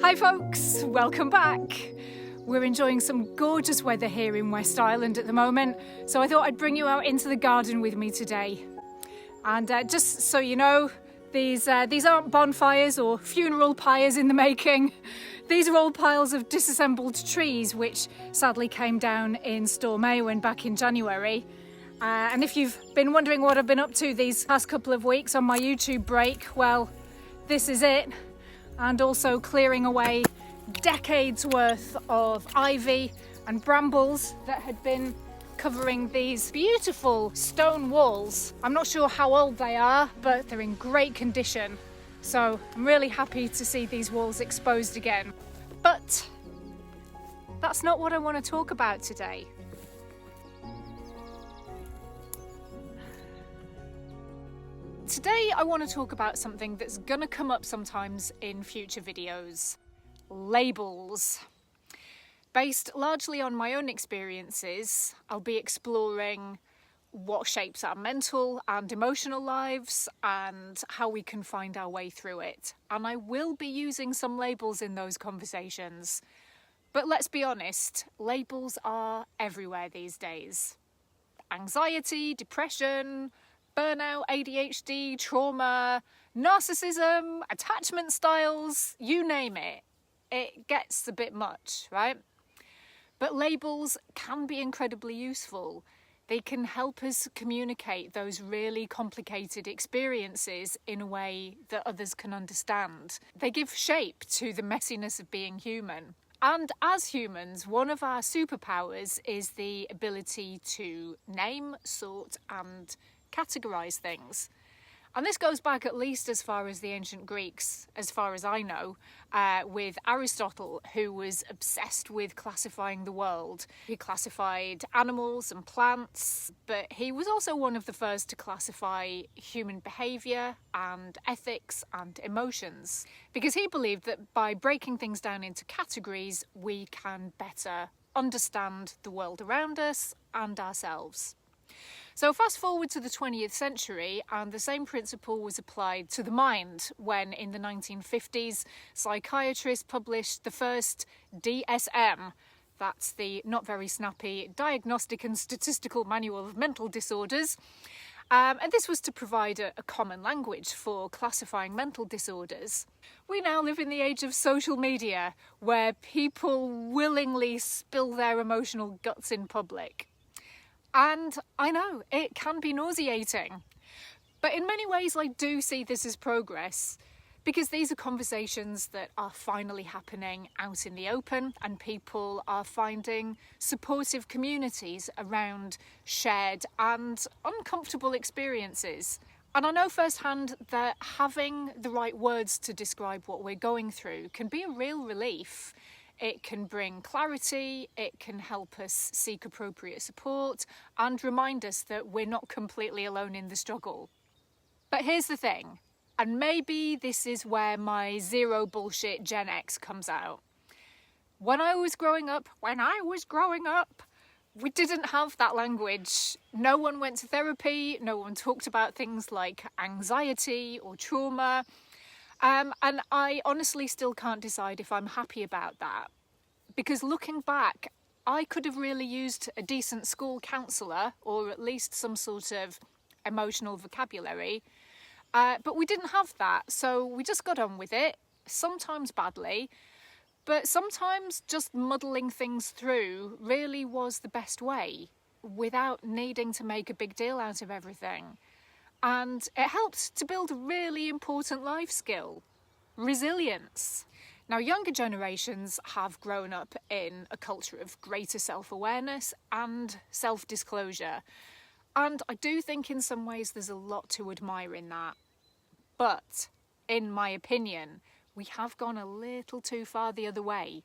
Hi folks, welcome back. We're enjoying some gorgeous weather here in West Island at the moment, so I thought I'd bring you out into the garden with me today. And just so you know, these aren't bonfires or funeral pyres in the making. These are all piles of disassembled trees which sadly came down in Storm Éowyn back in January. And if you've been wondering what I've been up to these past couple of weeks on my YouTube break, well, this is it. And also clearing away decades worth of ivy and brambles that had been covering these beautiful stone walls. I'm not sure how old they are, but they're in great condition. So I'm really happy to see these walls exposed again. But that's not what I want to talk about today. Today I want to talk about something that's going to come up sometimes in future videos. Labels. Based largely on my own experiences, I'll be exploring what shapes our mental and emotional lives and how we can find our way through it. And I will be using some labels in those conversations. But let's be honest, labels are everywhere these days. Anxiety, depression, burnout, ADHD, trauma, narcissism, attachment styles, you name it. It gets a bit much, right? But labels can be incredibly useful. They can help us communicate those really complicated experiences in a way that others can understand. They give shape to the messiness of being human. And as humans, one of our superpowers is the ability to name, sort, and categorize things. And this goes back at least as far as the ancient Greeks, as far as I know, with Aristotle, who was obsessed with classifying the world. He classified animals and plants, but he was also one of the first to classify human behaviour and ethics and emotions, because he believed that by breaking things down into categories, we can better understand the world around us and ourselves. So fast forward to the 20th century, and the same principle was applied to the mind when in the 1950s psychiatrists published the first DSM, that's the not very snappy Diagnostic and Statistical Manual of Mental Disorders, and this was to provide a common language for classifying mental disorders. We now live in the age of social media, where people willingly spill their emotional guts in public. And I know, it can be nauseating. But in many ways, I do see this as progress, because these are conversations that are finally happening out in the open, and people are finding supportive communities around shared and uncomfortable experiences. And I know firsthand that having the right words to describe what we're going through can be a real relief. It can bring clarity, it can help us seek appropriate support and remind us that we're not completely alone in the struggle. But here's the thing, and maybe this is where my zero bullshit Gen X comes out. When I was growing up, we didn't have that language. No one went to therapy, no one talked about things like anxiety or trauma. And I honestly still can't decide if I'm happy about that. Because looking back, I could have really used a decent school counsellor, or at least some sort of emotional vocabulary. But we didn't have that, so we just got on with it, sometimes badly, but sometimes just muddling things through really was the best way, without needing to make a big deal out of everything. And it helped to build a really important life skill, resilience. Now, younger generations have grown up in a culture of greater self-awareness and self-disclosure. And I do think in some ways there's a lot to admire in that. But, in my opinion, we have gone a little too far the other way.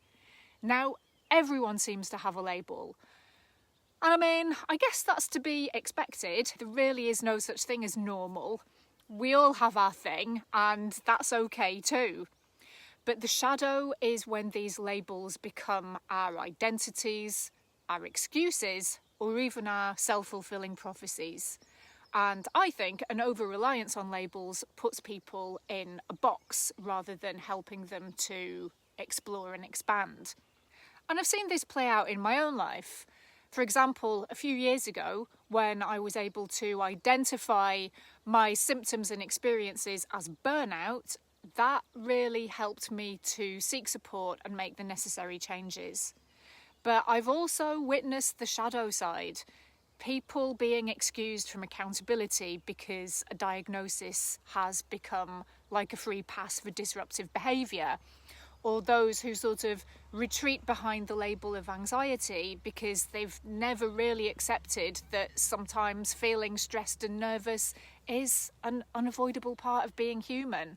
Now, everyone seems to have a label. And I mean, I guess that's to be expected. There really is no such thing as normal. We all have our thing, and that's okay too. But the shadow is when these labels become our identities, our excuses, or even our self-fulfilling prophecies. And I think an over-reliance on labels puts people in a box rather than helping them to explore and expand. And I've seen this play out in my own life. For example, a few years ago, when I was able to identify my symptoms and experiences as burnout, that really helped me to seek support and make the necessary changes. But I've also witnessed the shadow side. People being excused from accountability because a diagnosis has become like a free pass for disruptive behaviour, or those who sort of retreat behind the label of anxiety because they've never really accepted that sometimes feeling stressed and nervous is an unavoidable part of being human.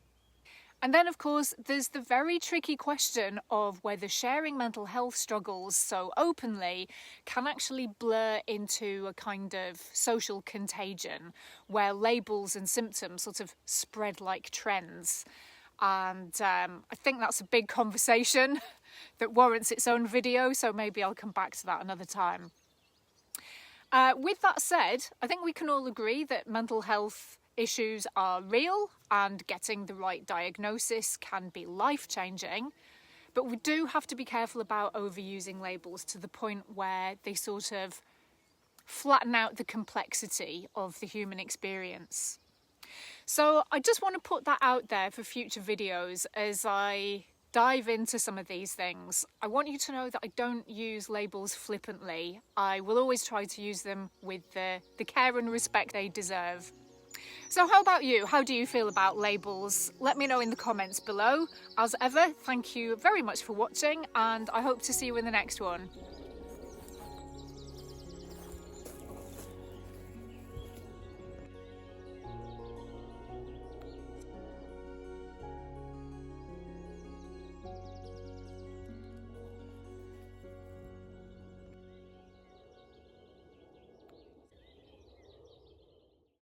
And then, of course, there's the very tricky question of whether sharing mental health struggles so openly can actually blur into a kind of social contagion where labels and symptoms sort of spread like trends. And I think that's a big conversation that warrants its own video, so maybe I'll come back to that another time. With that said, I think we can all agree that mental health issues are real and getting the right diagnosis can be life-changing, but we do have to be careful about overusing labels to the point where they sort of flatten out the complexity of the human experience. So I just want to put that out there for future videos as I dive into some of these things. I want you to know that I don't use labels flippantly. I will always try to use them with the care and respect they deserve. So how about you? How do you feel about labels? Let me know in the comments below. As ever, thank you very much for watching, and I hope to see you in the next one.